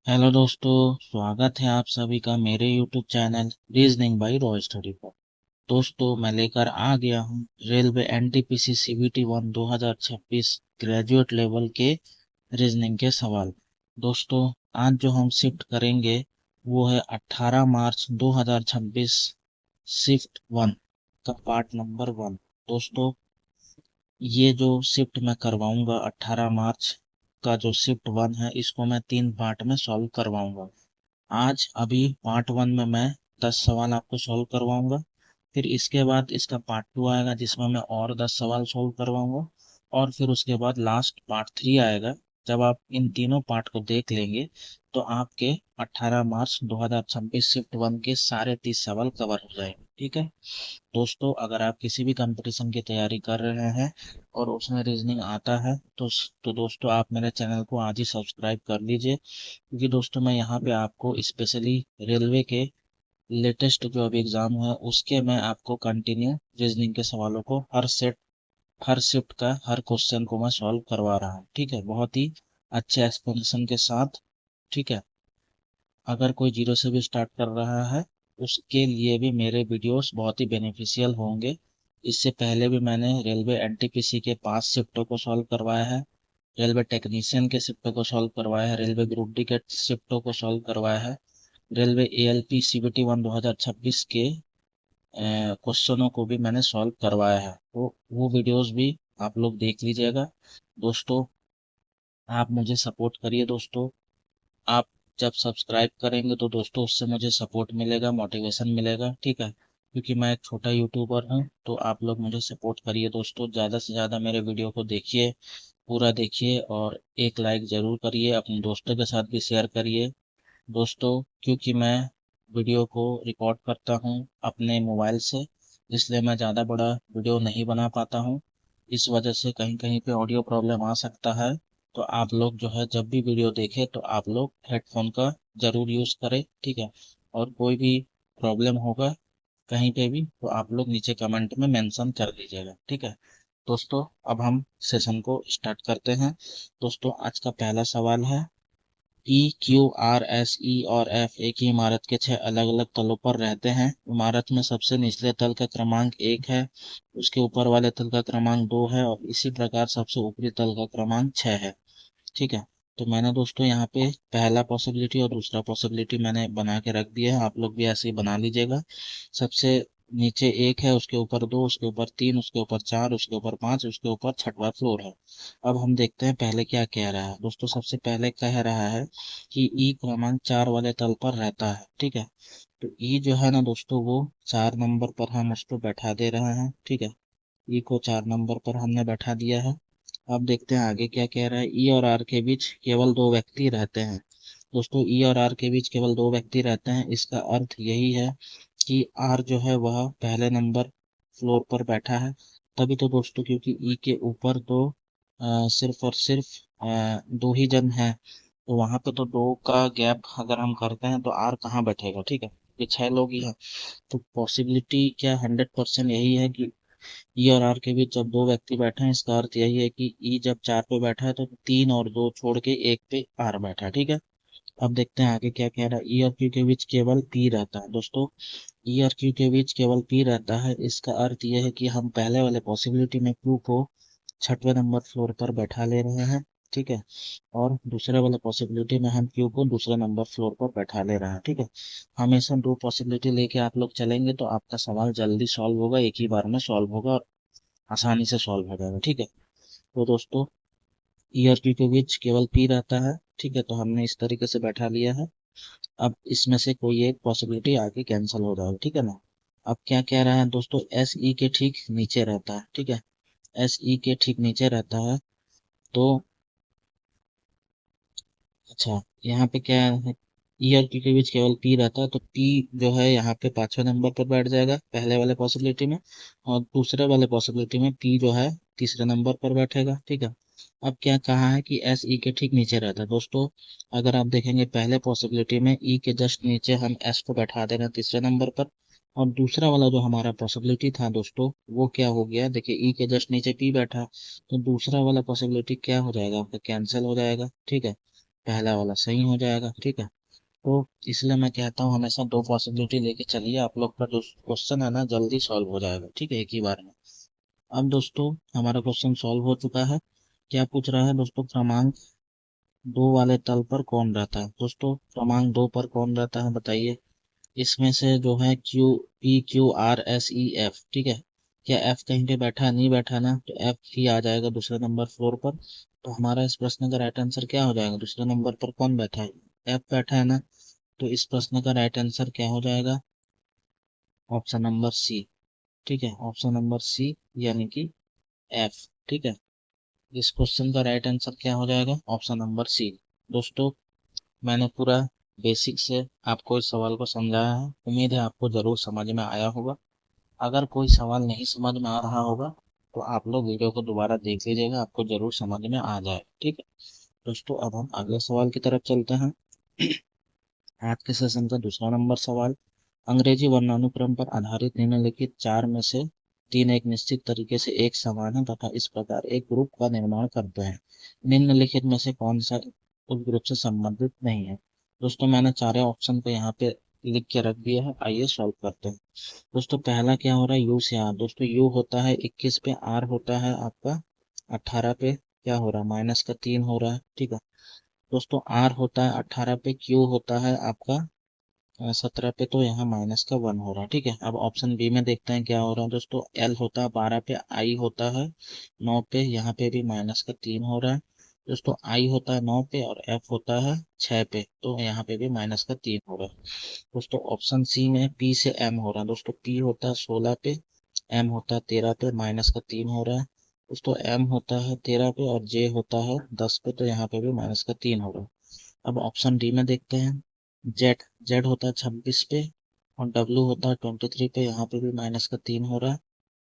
Hello दोस्तों, स्वागत है आप सभी का मेरे YouTube channel reasoning bye Roy study पर। दोस्तों, मैं लेकर आ गया हूँ railway NTPC CBT 1 2026 graduate level के रीजनिंग के सवाल। दोस्तों, आज जो हम शिफ्ट करेंगे वो है 18 मार्च 2026 शिफ्ट 1 का पार्ट नंबर 1। दोस्तों, ये जो शिफ्ट मैं करवाऊंगा 18 मार्च का जो शिफ्ट 1 है, इसको मैं 3 पार्ट में सॉल्व करवाऊंगा। आज अभी पार्ट 1 में मैं 10 सवाल आपको सॉल्व करवाऊंगा। फिर इसके बाद इसका पार्ट 2 आएगा जिसमें मैं और 10 सवाल सॉल्व करवाऊंगा। और फिर उसके बाद लास्ट पार्ट 3 आएगा। जब आप इन तीनों पार्ट को देख लेंगे तो आपके 18 मार्च 2026 शिफ्ट 1 के सारे 30 सवाल कवर हो जाएंगे। ठीक है दोस्तों, अगर आप किसी भी कंपटीशन की तैयारी कर रहे हैं और उसमें रीजनिंग आता है तो दोस्तों आप मेरे चैनल को आज ही सब्सक्राइब कर लीजिए, क्योंकि दोस्तों मैं यहाँ पे आपको स्पेशली रेलवे के लेटेस्ट जो अभी एग्जाम है उसके मैं आपको कंटिन्यू रीजनिंग के सवालों को हर शिफ्ट का हर क्वेश्चन को मैं सॉल्व करवा रहा हूँ। ठीक है, बहुत ही अच्छे एक्सप्लेनेशन के साथ। ठीक है, अगर कोई जीरो से भी स्टार्ट कर रहा है उसके लिए भी मेरे वीडियोस बहुत ही बेनिफिशियल होंगे। इससे पहले भी मैंने रेलवे एनटीपीसी के 5 शिफ्टों को सॉल्व करवाया है, रेलवे टेक्नीशियन के शिफ्टों को सॉल्व करवाया है, रेलवे ग्रुप डी के शिफ्टों को सॉल्व करवाया है, रेलवे एएलपी सीबीटी 1 2026 के क्वेश्चनों को भी मैंने सॉल्व करवाया है। तो वो वीडियोस भी आप लोग देख लीजिएगा। दोस्तों, आप मुझे सपोर्ट करिए। दोस्तों, आप जब सब्सक्राइब करेंगे तो दोस्तों उससे मुझे सपोर्ट मिलेगा, मोटिवेशन मिलेगा। ठीक है, क्योंकि मैं एक छोटा यूट्यूबर हूँ, तो आप लोग मुझे सपोर्ट करिए। दोस्तों, ज़्यादा से ज़्यादा मेरे वीडियो को देखिए, पूरा देखिए और एक लाइक ज़रूर करिए, अपने दोस्तों के साथ भी शेयर करिए। दोस्तों, क्योंकि मैं वीडियो को रिकॉर्ड करता हूँ अपने मोबाइल से, इसलिए मैं ज़्यादा बड़ा वीडियो नहीं बना पाता हूँ। इस वजह से कहीं कहीं पे ऑडियो प्रॉब्लम आ सकता है। तो आप लोग जो है जब भी वीडियो देखें तो आप लोग हेडफोन का ज़रूर यूज़ करें। ठीक है, और कोई भी प्रॉब्लम होगा कहीं पे भी तो आप लोग नीचे कमेंट में मेंशन कर दीजिएगा। ठीक है दोस्तों, अब हम सेशन को स्टार्ट करते हैं। दोस्तों, आज का पहला सवाल है, P Q R S E और एफ एक ही इमारत के 6 अलग अलग तलों पर रहते हैं। इमारत में सबसे निचले तल का क्रमांक 1 है, उसके ऊपर वाले तल का क्रमांक 2 है और इसी प्रकार सबसे ऊपरी तल का क्रमांक 6 है। ठीक है, तो मैंने दोस्तों यहाँ पे पहला पॉसिबिलिटी और दूसरा पॉसिबिलिटी मैंने बना के रख दिया है, आप लोग भी ऐसे ही बना लीजिएगा। सबसे नीचे 1 है, उसके ऊपर 2, उसके ऊपर 3, उसके ऊपर 4, उसके ऊपर 5, उसके ऊपर छठवां फ्लोर है। अब हम देखते हैं पहले क्या कह रहा है। दोस्तों, सबसे पहले कह रहा है कि ई क्रमांक 4 वाले तल पर रहता है। ठीक है, तो ई जो है ना दोस्तों वो 4 नंबर पर हम उसको बैठा दे रहे हैं। ठीक है, ई को 4 नंबर पर हमने बैठा दिया है। अब देखते हैं आगे क्या कह रहा है। ई और आर के बीच केवल 2 व्यक्ति रहते हैं। दोस्तों, ई और आर के बीच केवल 2 व्यक्ति रहते हैं, इसका अर्थ यही है कि आर जो है वह पहले नंबर फ्लोर पर बैठा है। तभी तो दोस्तों, क्योंकि ई के ऊपर तो सिर्फ और सिर्फ 2 ही जन हैं, तो वहां पे तो 2 का गैप अगर हम करते हैं तो आर कहाँ बैठेगा। ठीक है, ये 6 लोग ही हैं। तो पॉसिबिलिटी क्या 100% यही है कि ई और आर के बीच जब 2 व्यक्ति बैठे हैं, इसका अर्थ यही है कि ई जब 4 पे बैठा है तो 3 और 2 छोड़ के 1 पे आर बैठा है। ठीक है, अब देखते हैं आगे क्या कह रहा है। ई और क्यू के बीच केवल पी रहता है। दोस्तों, ई और क्यू के बीच केवल पी रहता है, इसका अर्थ यह है कि हम पहले वाले पॉसिबिलिटी में क्यू को 6वें नंबर फ्लोर पर बैठा ले रहे हैं। ठीक है, और दूसरे वाले पॉसिबिलिटी में हम क्यू को दूसरे नंबर फ्लोर पर बैठा ले रहे हैं। ठीक है, हमेशा 2 पॉसिबिलिटी लेके आप लोग चलेंगे तो आपका सवाल जल्दी सॉल्व होगा, एक ही बार में सॉल्व होगा और आसानी से सॉल्व हो जाएगा। ठीक है, तो दोस्तों ई और क्यू के बीच केवल पी रहता है। ठीक है, तो हमने इस तरीके से बैठा लिया है। अब इसमें से कोई एक पॉसिबिलिटी आगे कैंसिल हो जाएगा। ठीक है ना। अब क्या कह रहा है दोस्तों, एस ई के ठीक नीचे रहता है। ठीक है, एस ई के ठीक नीचे रहता है। तो अच्छा, यहाँ पे क्या है, ई और क्यू के बीच केवल पी रहता है, तो पी जो है यहाँ पे 5वें नंबर पर बैठ जाएगा पहले वाले पॉसिबिलिटी में, और दूसरे वाले पॉसिबिलिटी में पी जो है तीसरे नंबर पर बैठेगा। ठीक है, अब क्या कहा है कि एस ई के ठीक नीचे रहता है। दोस्तों, अगर आप देखेंगे पहले पॉसिबिलिटी में ई के जस्ट नीचे हम एस को बैठा दे रहे हैं तीसरे नंबर पर, और दूसरा वाला जो हमारा पॉसिबिलिटी था दोस्तों वो क्या हो गया, देखिए ई के जस्ट नीचे पी बैठा, तो दूसरा वाला पॉसिबिलिटी क्या हो जाएगा आपका, कैंसिल हो जाएगा। ठीक है, पहला वाला सही हो जाएगा। ठीक है, तो इसलिए मैं कहता हूँ हमेशा दो पॉसिबिलिटी लेके चलिए, आप लोग का जो क्वेश्चन है ना जल्दी सॉल्व हो जाएगा। ठीक है, एक ही बार में। अब दोस्तों हमारा क्वेश्चन सॉल्व हो चुका है। क्या पूछ रहा है दोस्तों, क्रमांक दो वाले तल पर कौन रहता है। दोस्तों क्रमांक दो पर कौन रहता है बताइए। इसमें से जो है QPQRSEF, ठीक है। क्या एफ कहीं पे बैठा है, नहीं बैठा ना, तो एफ ही आ जाएगा दूसरे नंबर फ्लोर पर। तो हमारा इस प्रश्न का राइट आंसर क्या हो जाएगा, दूसरे नंबर पर कौन बैठा है, एफ बैठा है ना। तो इस प्रश्न का राइट आंसर क्या हो जाएगा, ऑप्शन नंबर सी। ठीक है, ऑप्शन नंबर सी यानी कि एफ। ठीक है, इस क्वेश्चन का राइट आंसर क्या हो जाएगा, ऑप्शन नंबर सी। दोस्तों मैंने पूरा बेसिक से आपको इस सवाल को समझाया है, उम्मीद है आपको जरूर समझ में आया होगा। अगर कोई सवाल नहीं समझ में आ रहा होगा तो आप लोग वीडियो को दोबारा देख लीजिएगा, आपको जरूर समझ में आ जाए। ठीक है दोस्तों, अब हम अगले सवाल की तरफ चलते हैं। आज के सेशन का दूसरा नंबर सवाल, अंग्रेजी वर्णानुक्रम पर आधारित निम्नलिखित चार में से तीन एक निश्चित तरीके से एक समान है तथा इस प्रकार एक ग्रुप का निर्माण करते हैं। निम्नलिखित में से कौन सा उस ग्रुप से संबंधित नहीं है। दोस्तों मैंने चारों ऑप्शन को यहाँ पे लिख के रख दिया है, आइए सॉल्व करते हैं। दोस्तों पहला क्या हो रहा है, यू से आर। दोस्तों यू होता है 21 पे, आर होता है आपका 18 पे, क्या हो रहा है माइनस का 3 हो रहा है। ठीक है दोस्तों, आर होता है 18 पे, क्यू होता है आपका 17 पे, तो यहाँ माइनस का 1 हो रहा है। ठीक है, अब ऑप्शन बी में देखते हैं क्या हो रहा है। दोस्तों एल होता है 12 पे, आई होता है 9 पे, यहाँ पे भी माइनस का 3 हो रहा है। दोस्तों आई होता है 9 पे और एफ होता है 6 पे, तो यहाँ पे भी माइनस का 3 हो रहा है। दोस्तों ऑप्शन सी में पी से एम हो रहा है। दोस्तों पी होता है 16 पे, एम होता है 13 पे, माइनस का 3 हो रहा है। दोस्तों एम होता है 13 पे और जे होता है 10 पे, तो यहाँ पे भी माइनस का 3 हो रहा है। अब ऑप्शन डी में देखते हैं, जेड जेड होता है 26 पे और डब्ल्यू होता है 23 पे, यहाँ पे भी माइनस का 3 हो रहा है।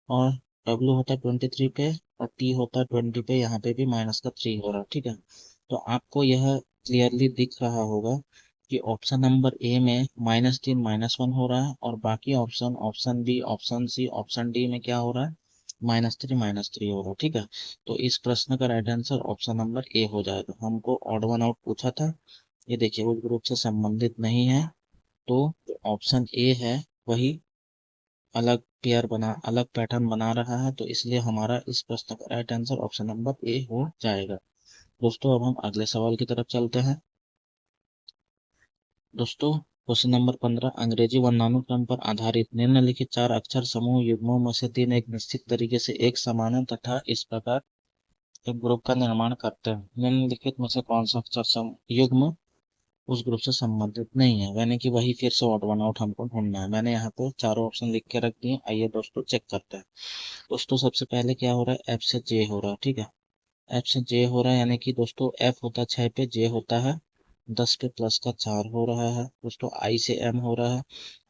और डब्ल्यू होता है 23 पे और टी होता है 20 पे, यहाँ पे भी माइनस का 3 हो रहा है। ठीक है, तो आपको यह क्लियरली दिख रहा होगा कि ऑप्शन नंबर ए में -3 -1 हो रहा है और बाकी option, option B, option C, option D में क्या हो रहा है, -3 -3 हो रहा है। ठीक है, तो इस प्रश्न का right answer option number A हो जाएगा। हमको ऑड वन आउट पूछा था, ये देखिए उस ग्रुप से संबंधित नहीं है, तो ऑप्शन ए है वही अलग पेयर बना, अलग पैटर्न बना रहा है, तो इसलिए हमारा इस प्रश्न का right answer option number A हो जाएगा। दोस्तों अब हम अगले सवाल की तरफ चलते हैं। दोस्तों क्वेश्चन नंबर 15, अंग्रेजी वर्णानुक्रम पर आधारित निम्नलिखित चार अक्षर समूह युग्मों में से तीन एक निश्चित तरीके से एक समान है तथा इस प्रकार एक ग्रुप का निर्माण करते हैं। निम्नलिखित में से कौन सा अक्षर युग्म उस ग्रुप से संबंधित नहीं है, यानी कि वही फिर से ऑड वन आउट हमको ढूंढना है। मैंने यहाँ पे चारों ऑप्शन लिख के रख दिए, आइए दोस्तों चेक करते हैं। दोस्तों सबसे पहले क्या हो रहा है, एफ से जे हो रहा है। ठीक है, एफ से जे हो रहा है, यानी कि दोस्तों एफ होता है 6 पे, जे होता है 10 पे, प्लस का 4 हो रहा है। दोस्तों आई से एम हो रहा है,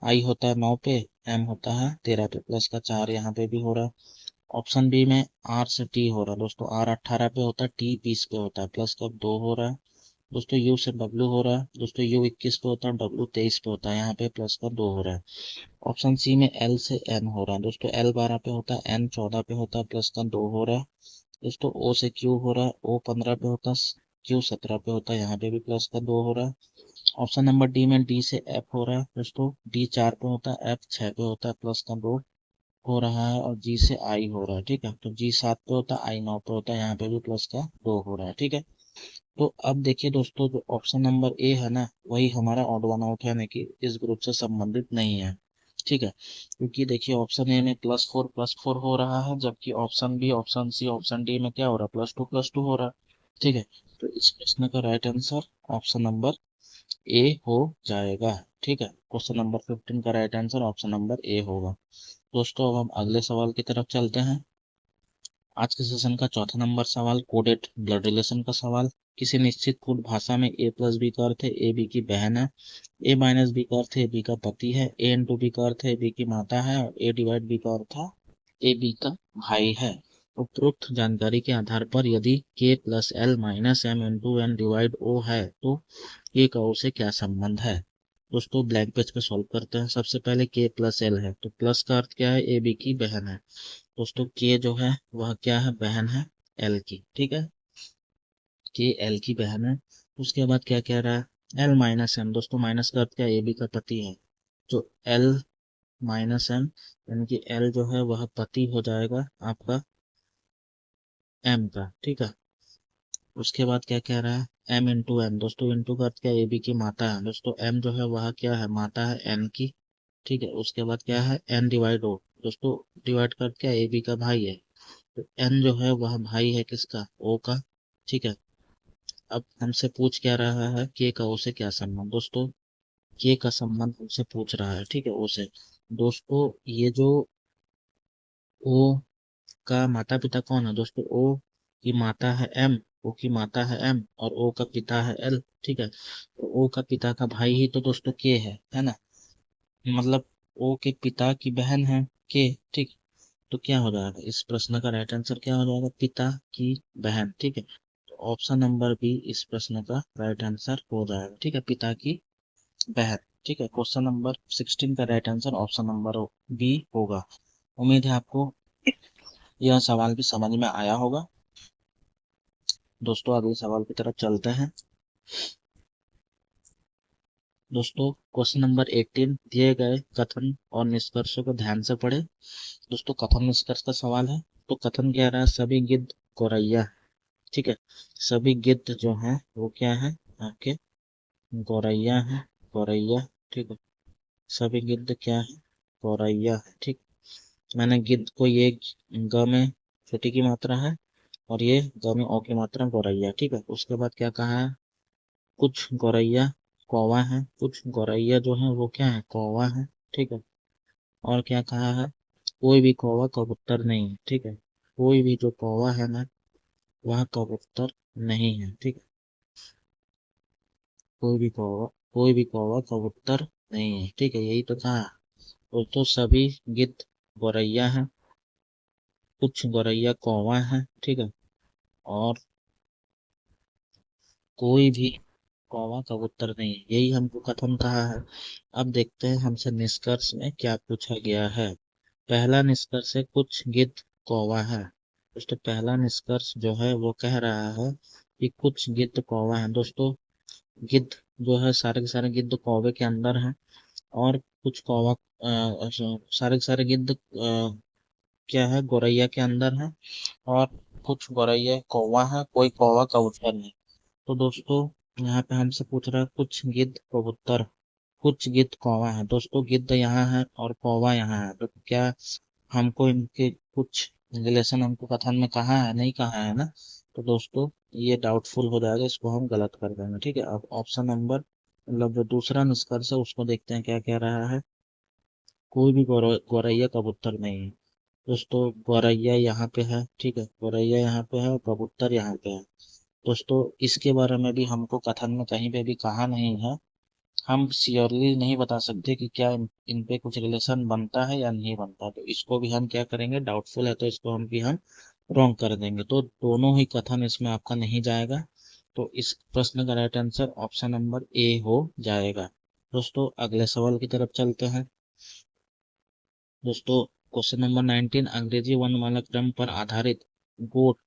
आई होता है 9 पे, एम होता है 13 पे, प्लस का 4 यहाँ पे भी हो रहा है। ऑप्शन बी में आर से टी हो रहा है। दोस्तों आर 18 पे होता है, टी 20 पे होता है, प्लस का 2 हो रहा है। दोस्तों यू से डब्ल्यू हो रहा है। दोस्तों यू 21 पे होता है, डब्ल्यू 23 पे होता है, यहाँ पे प्लस का 2 हो रहा है। ऑप्शन सी में एल से एन हो रहा है। दोस्तों एल 12 पे होता है, एन 14 पे होता है, प्लस का 2 हो रहा है। दोस्तों ओ से क्यू हो रहा है, ओ 15 पे होता है, क्यू 17 पे होता है, यहाँ पे भी प्लस का 2 हो रहा है। ऑप्शन नंबर डी में डी से एफ हो रहा है। दोस्तों डी 4 पे होता है, एफ 6 पे होता है, प्लस का 2 हो रहा है। और जी से आई हो रहा है। ठीक है, तो जी 7 पे होता है, आई 9 पे होता है, यहाँ पे भी प्लस का 2 हो रहा है। ठीक है, तो अब देखिए दोस्तों, जो ऑप्शन नंबर ए है ना वही हमारा ऑड वन आउट है, यानी कि इस ग्रुप से संबंधित नहीं है। ठीक है, क्योंकि देखिए ऑप्शन ए में +4 +4 हो रहा है, जबकि option B, option C, option D में क्या हो रहा है, +2 +2 हो रहा है। ठीक है, तो इस प्रश्न का right answer option number A हो जाएगा। ठीक है, क्वेश्चन नंबर 15 का right answer option number A होगा। दोस्तों अब हम अगले सवाल की तरफ चलते हैं। आज के सेशन का चौथा नंबर सवाल, कोडेड ब्लड रिलेशन का सवाल। किसी निश्चित कोड भाषा में ए प्लस बी का अर्थ है ए बी की बहन है, ए माइनस बी का अर्थ है ए बी का पति है, ए इंटू बी का अर्थ है ए बी की माता है और ए डिवाइड बी का अर्थ है ए बी का भाई है। उपरोक्त जानकारी के आधार पर यदि K plus L minus M into N divide O है तो ए का ओ से क्या संबंध है। दोस्तों ब्लैंक पेज पे सॉल्व करते हैं। सबसे पहले के प्लस एल है, तो प्लस का अर्थ क्या है, ए बी की बहन है। दोस्तों के जो है वह क्या है, बहन है एल की। ठीक है, के एल की बहन है, उसके बाद क्या कह रहा है, एल माइनस एम। दोस्तों माइनस का अर्थ क्या, ए बी का पति है, तो एल माइनस एम, यानी कि एल जो है वह पति हो जाएगा आपका एम का, ठीक है। उसके बाद क्या कह रहा है, एम इंटू एन। दोस्तों इंटू का अर्थ क्या, ए बी की माता है। दोस्तों एम जो है वह क्या है, माता है एन की, ठीक है। उसके बाद क्या है, एन डिवाइड ओ। दोस्तों डिवाइड का अर्थ क्या, ए बी का भाई है, तो एन जो है वह भाई है किसका, ओ का, ठीक है। अब हमसे पूछ क्या रहा है, के का ओ से क्या संबंध। दोस्तों के का संबंध हमसे पूछ रहा है, ठीक है, ओ से। दोस्तों ये जो ओ का माता पिता कौन है, दोस्तों ओ की माता है एम, ओ की माता है एम, और ओ का पिता है एल, ठीक है। तो ओ का पिता का भाई ही तो दोस्तों के है ना, मतलब ओ के पिता की बहन है के, ठीक। तो क्या हो जाएगा, इस प्रश्न का राइट आंसर क्या हो जाएगा, पिता की बहन, ठीक है। तो ऑप्शन नंबर बी इस प्रश्न का राइट आंसर हो जाएगा, ठीक है, पिता की बहन, ठीक है। क्वेश्चन नंबर 16 का right answer option number B होगा। उम्मीद है आपको यह सवाल भी समझ में आया होगा। दोस्तों अगले सवाल की तरफ चलते हैं। दोस्तों क्वेश्चन नंबर 18 दिए गए कथन और निष्कर्षों को ध्यान से पढ़े। दोस्तों कथन निष्कर्ष का सवाल है। तो कथन कह रहा है, सभी गिद्ध गौरैया, ठीक है, सभी गिद्ध जो हैं वो क्या है आपके, गौरैया है, गौरैया, ठीक है। सभी गिद्ध क्या है, गौरैया है, ठीक। मैंने गिद्ध को ये ग में छोटी की मात्रा है, और ये ग में ओ की मात्रा गौरैया, ठीक है। उसके बाद क्या कहा है, कुछ गौरैया कौवा है, कुछ गौरैया जो है वो क्या है, कौवा है, ठीक है। और क्या कहा है, कोई भी कौवा कबूतर नहीं है, ठीक है। कोई भी जो कौवा है ना वह कबूतर नहीं है, ठीक है। कोई भी कौवा कबूतर नहीं है, ठीक है, यही तो कहा। तो सभी गिद्ध गौरैया है, कुछ गौरैया कौवा है, ठीक है, और कोई भी कौवा कबूतर नहीं है, यही हमको कथन कहा है। अब देखते हैं हमसे निष्कर्ष में क्या पूछा गया है। पहला निष्कर्ष है, कुछ गिद्ध कौवा है। दोस्तों पहला निष्कर्ष जो है वो कह रहा है कि कुछ गिद्ध कौवा है। दोस्तों गिद्ध जो है सारे के सारे गिद्ध कौवे के अंदर है, और कुछ कौवा सारे के सारे गिद्ध क्या है, गौरैया के अंदर है, और कुछ गौरैया कौवा है, कोई कौवा कबूतर नहीं। तो दोस्तों यहाँ पे हमसे पूछ रहा है, कुछ गिद्ध कबूतर, कुछ गिद्ध कौवा है। दोस्तों गिद्ध यहाँ है और कौवा यहाँ है, तो क्या हमको इनके कुछ रिलेशन हमको कथन में कहा है, नहीं कहा है ना। तो दोस्तों ये डाउटफुल हो जाएगा, इसको हम गलत कर देंगे, ठीक है। अब ऑप्शन नंबर, मतलब जो दूसरा निष्कर्ष है उसको देखते हैं क्या कह रहा है, कोई भी गौरैया कबूतर नहीं है। दोस्तों गौरैया यहाँ पे है, ठीक है, गौरैया यहाँ पे है और कबूतर यहाँ पे है। दोस्तों इसके बारे में भी हमको कथन में कहीं पे भी कहा नहीं है, हम श्योरली नहीं बता सकते कि क्या इन पे कुछ रिलेशन बनता है या नहीं बनता। तो इसको भी हम क्या करेंगे, डाउटफुल है तो इसको हम रॉन्ग कर देंगे, तो दोनों ही कथन इसमें आपका नहीं जाएगा। तो इस प्रश्न का right answer option number A हो जाएगा। दोस्तों अगले सवाल की तरफ चलते हैं। दोस्तों क्वेश्चन नंबर 19, अंग्रेजी वर्णमाला क्रम पर आधारित गोट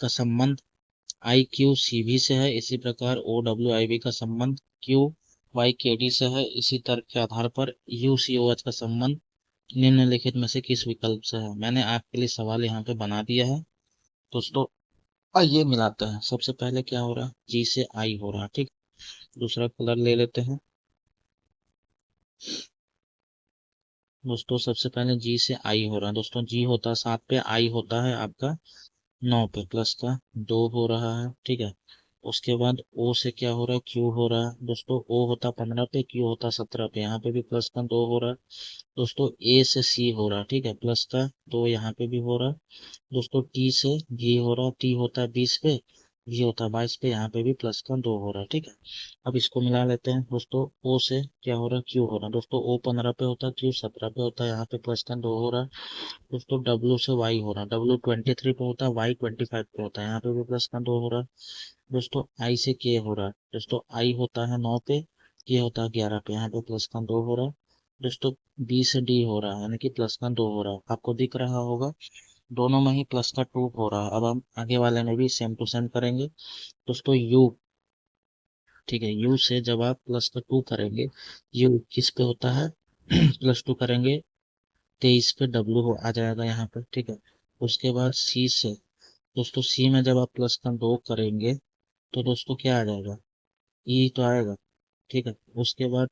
का संबंध आई क्यू सी भी से है, इसी प्रकार ओ डब्ल्यू आई बी का संबंध क्यू वाई के डी से है, इसी तर्क के आधार पर यू सी ओ एच का संबंध निम्नलिखित में से किस विकल्प से है। मैंने आपके लिए सवाल यहाँ पे बना दिया है। दोस्तों आइए मिलाते हैं। सबसे पहले क्या हो रहा है, जी से आई हो रहा है, ठीक। दूसरा कलर ले लेते हैं। दोस्तों सबसे पहले जी से आई हो रहा है। दोस्तों जी होता है 7 पे, आई होता है आपका 9 पे, प्लस का 2 हो रहा है, ठीक है। उसके बाद ओ से क्या हो रहा है, क्यू हो रहा है। दोस्तों ओ होता 15 पे, क्यू होता 17 पे, यहाँ पे भी प्लस का 2 हो रहा है। दोस्तों ए से सी हो रहा है, ठीक है, प्लस का 2 यहाँ पे भी हो रहा है। दोस्तों टी से भी हो रहा है, टी होता है 20 पे, भी होता है 22 पे, यहाँ पे भी प्लस का 2 हो रहा है, ठीक है। अब इसको मिला लेते हैं। दोस्तों ओ से क्या हो रहा है, क्यू हो रहा है। दोस्तों ओ 15 पे होता है, क्यू 17 पे होता है, यहाँ पे प्लस का 2 हो रहा है। दोस्तों डब्ल्यू से वाई हो रहा है, डब्ल्यू 23 पे होता है, वाई 25 पे होता है, यहाँ पे भी प्लस का 2 हो रहा है। दोस्तों आई से के हो रहा है। दोस्तों आई होता है 9 पे, के होता है 11 पे, यहाँ पे प्लस का 2 हो रहा है। दोस्तों बी से डी हो रहा है, यानी कि प्लस का 2 हो रहा है, आपको दिख रहा होगा दोनों में ही प्लस का 2 हो रहा है। अब हम आगे वाले में भी सेम टू सेम करेंगे। दोस्तों यू ठीक है। यू से जब आप प्लस का 2 करेंगे, यू किस पे होता है प्लस 2 करेंगे 23 पे, डब्ल्यू आ जाएगा यहाँ पे, ठीक है। उसके बाद सी से दोस्तों, सी में जब आप प्लस का 2 करेंगे तो दोस्तों क्या आ जाएगा, ई तो आएगा, ठीक है। उसके बाद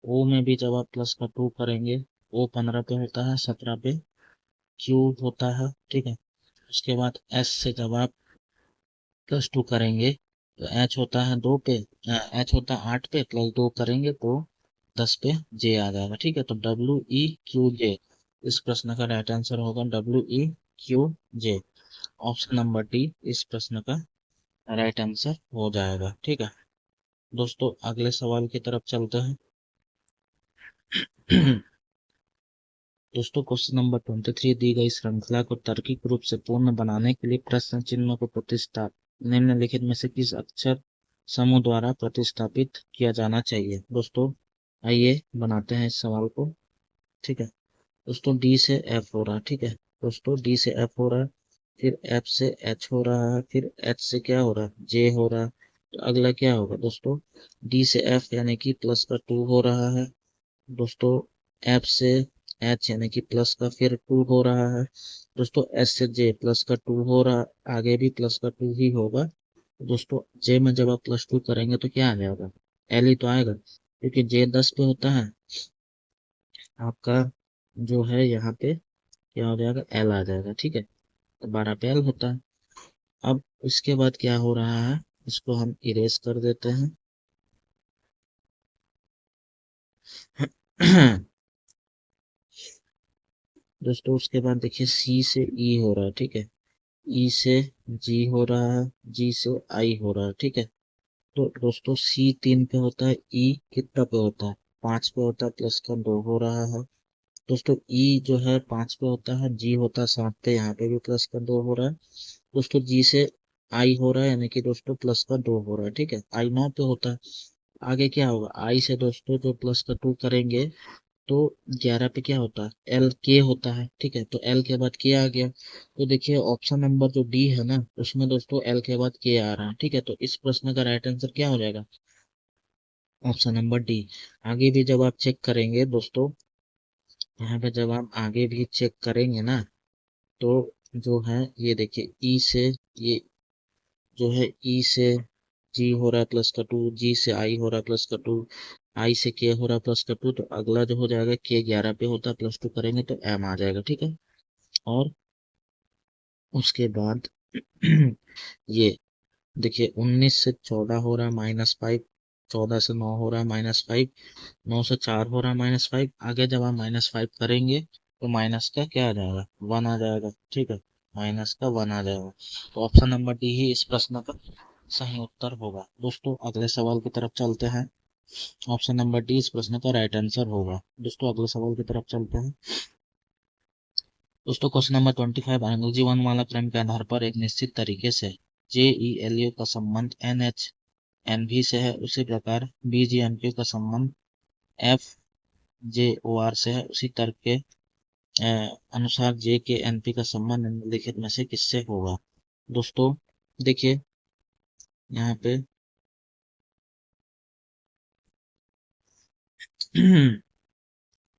ओ में भी जब आप प्लस का 2 करेंगे, ओ 15 पे होता है, 17 पे क्यू होता है, ठीक है। उसके बाद एस से जब आप प्लस 2 करेंगे तो एच होता है 2 पे, एच होता है 8 पे, प्लस 2 करेंगे तो 10 पे जे आ जाएगा, ठीक है। तो डब्ल्यू ई क्यू जे, इस प्रश्न का राइट आंसर होगा डब्ल्यू ई क्यू जे। ऑप्शन नंबर डी इस प्रश्न का राइट आंसर हो जाएगा, ठीक है। दोस्तों अगले सवाल की तरफ चलते हैं। दोस्तों क्वेश्चन नंबर 23, दी गई श्रृंखला को तार्किक रूप से पूर्ण बनाने के लिए प्रश्न चिन्ह को निम्नलिखित में से किस अक्षर समूह द्वारा प्रतिस्थापित किया जाना चाहिए। दोस्तों आइए बनाते हैं इस सवाल को, ठीक है। दोस्तों डी से एफ हो रहा है, ठीक है। दोस्तों डी से एफ हो रहा है, फिर एफ से एच हो रहा है, फिर एच से क्या हो रहा है, जे हो रहा है। तो अगला क्या होगा दोस्तों, डी से एफ यानी कि प्लस का 2 हो रहा है। दोस्तों एफ से एच यानी कि प्लस का फिर 2 हो रहा है। दोस्तों एस से जे प्लस का 2 हो रहा है, आगे भी प्लस का 2 ही होगा। दोस्तों जे में जब आप प्लस 2 करेंगे तो क्या आ जाएगा, एल ही तो आएगा, क्योंकि जे 10 पे होता है आपका, जो है यहाँ पे क्या हो जाएगा, एल आ जाएगा, ठीक है। तो 12 पे एल होता है। अब इसके बाद क्या हो रहा है, इसको हम इरेज कर देते हैं। दोस्तों उसके बाद देखिए सी से ई हो रहा है, ठीक है। ई से जी हो रहा है, जी से आई हो रहा है, ठीक है। तो दोस्तों सी 3 पे होता है, ई कितना पे होता है, 5 पे होता है, प्लस का 2 हो रहा है। दोस्तों ई जो है 5 पे होता है, जी होता है 7 पे, यहाँ पे भी प्लस का 2 हो रहा है। दोस्तों जी से आई हो रहा है, यानी कि दोस्तों प्लस का 2 हो रहा है, ठीक है। आई 9 पे होता है। आगे क्या होगा, आई से दोस्तों जो प्लस का 2 करेंगे तो 11 पे क्या होता है, एल के होता है, ठीक है। तो एल के बाद के आ गया, तो देखिए ऑप्शन नंबर जो डी है ना, उसमें दोस्तों एल के बाद के आ रहा है, ठीक है। तो इस प्रश्न का राइट आंसर क्या हो जाएगा, ऑप्शन नंबर डी। आगे भी जब आप चेक करेंगे दोस्तों, यहाँ पे जब आप आगे भी चेक करेंगे ना, तो जो है ये देखिए ई से, ये जो है ई से जी हो रहा है प्लस का 2, जी से आई हो रहा है प्लस का 2, आई से के हो रहा है प्लस का 2। तो अगला जो हो जाएगा के 11 पे होता है, प्लस 2 करेंगे तो एम आ जाएगा, ठीक है। और उसके बाद ये देखिए 19 से 14 हो रहा है -5, 14 से 9 हो रहा है -5, 9 से 4 हो रहा है -5। आगे जब आप -5 करेंगे तो माइनस का क्या आ जाएगा, 1 आ जाएगा, ठीक है। माइनस का 1 आ जाएगा। तो ऑप्शन नंबर डी ही इस प्रश्न का सही उत्तर होगा। दोस्तों अगले सवाल की तरफ चलते हैं। ऑप्शन नंबर डी इस प्रश्न का राइट आंसर होगा। दोस्तों अगले सवाल की तरफ चलते हैं। दोस्तों क्वेश्चन नंबर 25, अंग्रेजी वर्णमाला क्रम के आधार पर एक निश्चित तरीके से JELU का संबंध NH-NV से है, उसी प्रकार BGMQ का संबंध FJOR से है। उसी तर्क के अनुसार JKNP का संबंध निम्नलिखित में से किससे होगा। दोस्तों देखिए यहाँ पे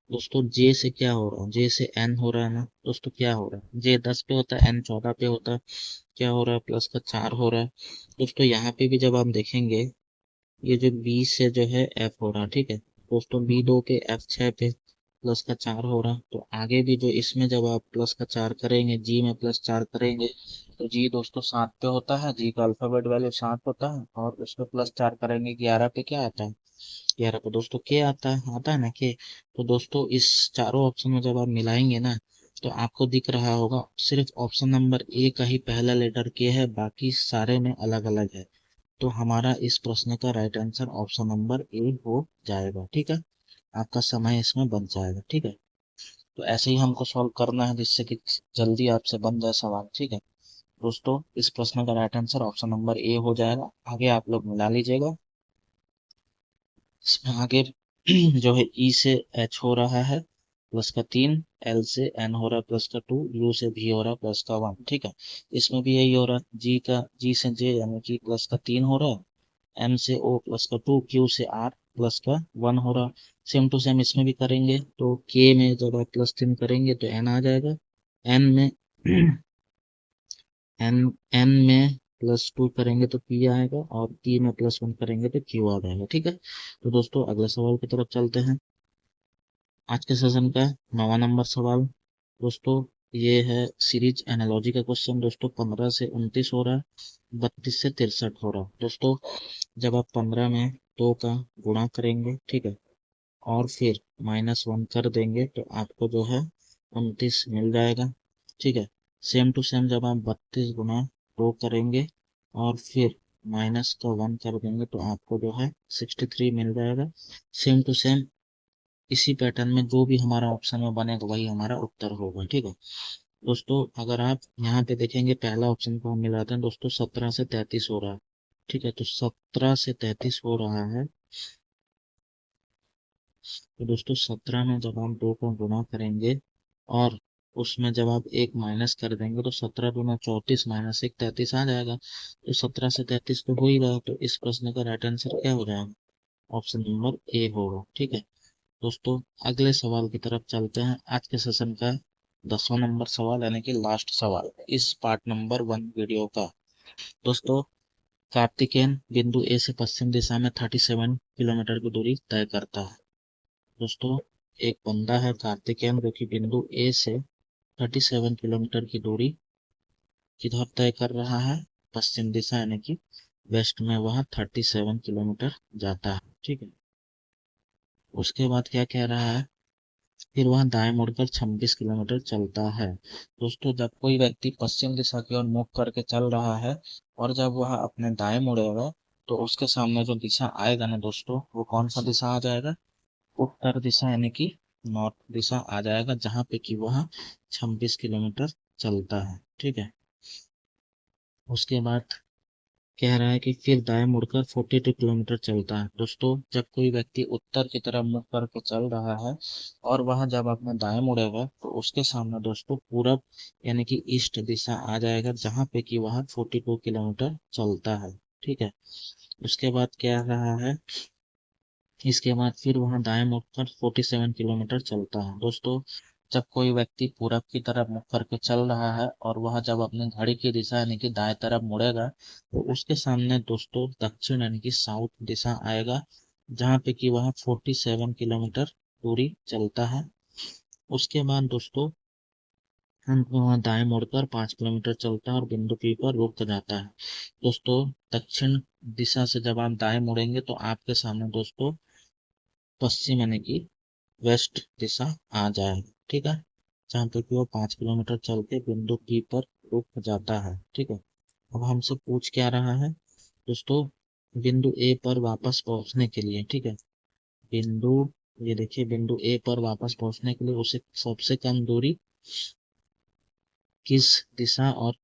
दोस्तों जे से क्या हो रहा है, जे से एन हो रहा है ना। दोस्तों क्या हो रहा है, जे 10 पे होता है, एन 14 पे होता है, क्या हो रहा है, प्लस का 4 हो रहा है। दोस्तों यहाँ पे भी जब आप देखेंगे, ये जो बी से जो है एफ हो रहा है, ठीक है। दोस्तों B2 पे F6 पे प्लस का 4 हो रहा है। तो आगे भी जो इसमें जब आप प्लस का 4 करेंगे, जी में प्लस 4 करेंगे तो जी दोस्तों 7 पे होता है, जी का अल्फाबेट वैल्यू 7 होता है। और उस पर प्लस 4 करेंगे 11 पे क्या आता है, 11 पे दोस्तों के आता है ना के। तो दोस्तों इस चारों ऑप्शन में जब आप मिलाएंगे ना, तो आपको दिख रहा होगा सिर्फ ऑप्शन नंबर ए का ही पहला लेटर के है, बाकी सारे में अलग अलग है। तो हमारा इस प्रश्न का right answer option number A हो जाएगा, ठीक है। आपका समय इसमें बच जाएगा, ठीक है। तो ऐसे ही हमको सॉल्व करना है जिससे कि जल्दी आपसे बन जाए सवाल, ठीक है। दोस्तों इस प्रश्न का right answer option number A हो जाएगा। आगे आप लोग मिला लीजिएगा। इसमें आगे जो है ई से एच हो रहा है प्लस का 3, एल से एन हो रहा है प्लस का 2, यू से भी हो रहा है प्लस का 1, ठीक है। इसमें भी यही हो रहा है, जी से जे यानी कि प्लस का 3 हो रहा है, एम से ओ प्लस का 2, क्यू से आर प्लस का 1 हो रहा। सेम टू सेम इसमें भी करेंगे, तो के में जब आप प्लस 3 करेंगे तो एन आ जाएगा, एन में एन एन में +2 करेंगे तो पी आएगा, और पी में +1 करेंगे तो क्यू आ जाएगा। ठीक है, तो दोस्तों अगले सवाल की तरफ चलते हैं। आज के सेशन का 9वां नंबर सवाल दोस्तों, ये है सीरीज एनालॉजी का क्वेश्चन दोस्तों। 15 से 29 हो रहा है, 32 से 63 हो रहा है दोस्तों। जब आप 15 में 2 का गुणा करेंगे, ठीक है, और फिर -1 कर देंगे तो आपको जो है 29 मिल जाएगा। ठीक है, सेम टू सेम जब आप 32 गुना 2 करेंगे और फिर माइनस का 1 कर देंगे तो आपको जो है 63 मिल जाएगा। सेम टू सेम इसी पैटर्न में जो भी हमारा ऑप्शन में बनेगा वही हमारा उत्तर होगा। ठीक है दोस्तों, अगर आप यहाँ पे देखेंगे पहला ऑप्शन को हम मिलाते हैं दोस्तों, 17 से 33 हो रहा है। ठीक है, तो 17 से 33 हो रहा है, तो दोस्तों 17 में जब हम 2 को गुणा करेंगे और उसमें जब आप एक माइनस कर देंगे तो 17 दूना 34 -1 33 आ जाएगा। तो 17 से 33 तो हो ही रहा है, तो इस प्रश्न का राइट आंसर क्या हो जाएगा? ऑप्शन नंबर ए होगा। ठीक है दोस्तों, अगले सवाल की तरफ चलते हैं। आज के सेशन का 10वां नंबर सवाल, यानी कि लास्ट सवाल इस पार्ट नंबर 1 वीडियो का दोस्तों। कार्तिकेयन बिंदु ए से पश्चिम दिशा में 37 किलोमीटर की दूरी तय करता है दोस्तों। एक बंदा है कार्तिकेयन, जो कि बिंदु ए से 37 किलोमीटर की दूरी किधर तय कर रहा है? पश्चिम दिशा, यानी कि वेस्ट में वह 37 किलोमीटर जाता है। ठीक है, उसके बाद क्या कह रहा है? फिर वह दाएं मुड़कर 26 किलोमीटर चलता है दोस्तों। जब कोई व्यक्ति पश्चिम दिशा की ओर मुख करके चल रहा है और जब वह अपने दाएं मुड़ेगा तो उसके सामने जो दिशा आएगा ना दोस्तों, वो कौन सा दिशा आ जाएगा? उत्तर दिशा, यानी कि नॉर्थ दिशा आ जाएगा, जहाँ पे कि वह 26 किलोमीटर चलता है। ठीक है, उसके बाद कह रहा है कि फिर दाएं मुड़कर 42 किलोमीटर चलता है दोस्तों। जब कोई व्यक्ति उत्तर की तरफ मुख करके चल रहा है और वह जब अपना दाएं मुड़ेगा तो उसके सामने दोस्तों पूरब, यानी कि ईस्ट दिशा आ जाएगा, जहाँ पे कि वह 42 किलोमीटर चलता है। ठीक है, उसके बाद क्या रहा है? इसके बाद फिर वहां दाएं मुड़कर 47 किलोमीटर चलता है दोस्तों। जब कोई व्यक्ति पूरब की तरफ मुख करके चल रहा है और वह जब अपने घड़ी की दिशा यानी कि दाएं तरफ मुड़ेगा तो उसके सामने दोस्तों दक्षिण यानी कि साउथ दिशा आएगा, जहाँ पे कि वह 47 किलोमीटर दूरी चलता है। उसके बाद दोस्तों हम वहाँ दाएं मुड़कर 5 किलोमीटर चलता है और बिंदु पी पर रुक जाता है दोस्तों। दक्षिण दिशा से जब आप दाएं मुड़ेंगे तो आपके सामने दोस्तों पश्चिम यानी कि वेस्ट दिशा आ जाएगी। ठीक है, जहाँ पे कि वो 5 किलोमीटर चल के बिंदु पी पर रुक जाता है। ठीक है, अब हमसे पूछ क्या रहा है दोस्तों? बिंदु ए पर वापस पहुंचने के लिए, ठीक है, बिंदु, ये देखिए बिंदु ए पर वापस पहुंचने के लिए उसे सबसे कम दूरी किस दिशा और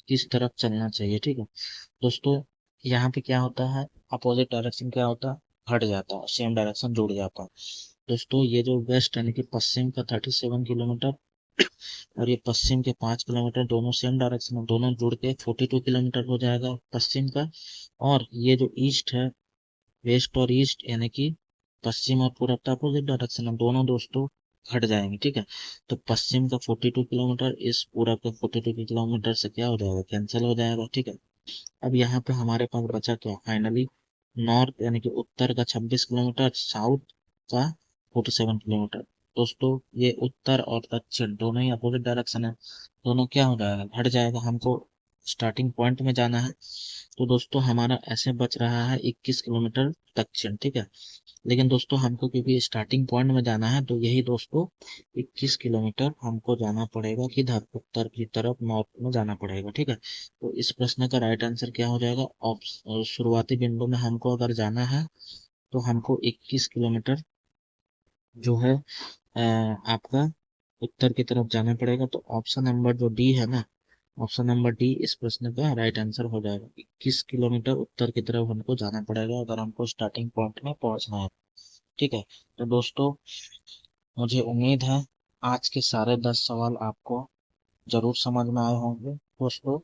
किस तरफ चलना चाहिए? ठीक है दोस्तों, यहाँ पे क्या होता है? अपोजिट डायरेक्शन क्या होता है? हट जाता है, सेम डायरेक्शन जुड़ जाता है दोस्तों। ये जो वेस्ट यानी कि पश्चिम का 37 किलोमीटर और ये पश्चिम के 5 किलोमीटर दोनों सेम डायरेक्शन में, दोनों जुड़ के 42 किलोमीटर हो जाएगा पश्चिम का। और ये जो ईस्ट है, वेस्ट और ईस्ट यानी कि पश्चिम और पूरब का अपोजिट डायरेक्शन है, दोनों दोस्तों हट जाएंगे। ठीक है, तो पश्चिम का 42 किलोमीटर इस पूरब के 42 किलोमीटर से क्या हो जाएगा? कैंसिल हो जाएगा। ठीक है, अब यहाँ पे हमारे पास बचा क्या फाइनली? नॉर्थ यानी कि उत्तर का 26 किलोमीटर, साउथ का 47 किलोमीटर दोस्तों। ये उत्तर और दक्षिण दोनों ही अपोजिट डायरेक्शन है, दोनों क्या हो जाएगा? हट जाएगा। हमको स्टार्टिंग पॉइंट में जाना है, तो दोस्तों हमारा ऐसे बच रहा है 21 किलोमीटर दक्षिण। ठीक है, लेकिन दोस्तों हमको क्योंकि स्टार्टिंग पॉइंट में जाना है तो यही दोस्तों 21 किलोमीटर हमको जाना पड़ेगा, किधर? उत्तर की तरफ, नॉर्थ में जाना पड़ेगा। ठीक है, तो इस प्रश्न का राइट आंसर क्या हो जाएगा? शुरुआती बिंदु में हमको अगर जाना है तो हमको 21 किलोमीटर जो है आपका उत्तर की तरफ जाना पड़ेगा। तो ऑप्शन नंबर जो डी है ना, ऑप्शन नंबर डी इस प्रश्न का राइट आंसर हो जाएगा। 21 किलोमीटर उत्तर की तरफ हमको जाना पड़ेगा अगर हमको स्टार्टिंग पॉइंट में पहुंचना है। ठीक है, तो दोस्तों मुझे उम्मीद है आज के सारे 10 सवाल आपको जरूर समझ में आए होंगे दोस्तों।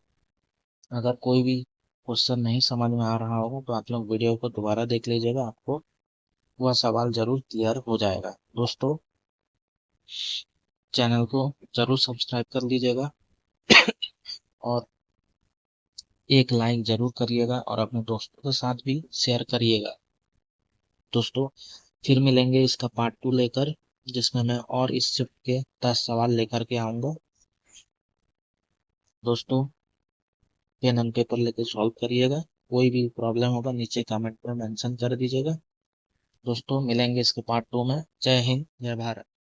अगर कोई भी क्वेश्चन नहीं समझ में आ रहा होगा तो आप लोग वीडियो को दोबारा देख लीजिएगा, आपको वह सवाल जरूर क्लियर हो जाएगा। दोस्तों, चैनल को जरूर सब्सक्राइब कर लीजिएगा और एक लाइक जरूर करिएगा और अपने दोस्तों के साथ भी शेयर करिएगा। दोस्तों, फिर मिलेंगे इसका पार्ट 2 लेकर, जिसमें मैं और इस शिफ्ट के 10 सवाल लेकर के आऊंगा। दोस्तों, पेन एंड पेपर लेकर सॉल्व करिएगा। कोई भी प्रॉब्लम होगा नीचे कमेंट में मेंशन कर दीजिएगा। दोस्तों, मिलेंगे इसके पार्ट 2 में। जय हिंद, जय भारत।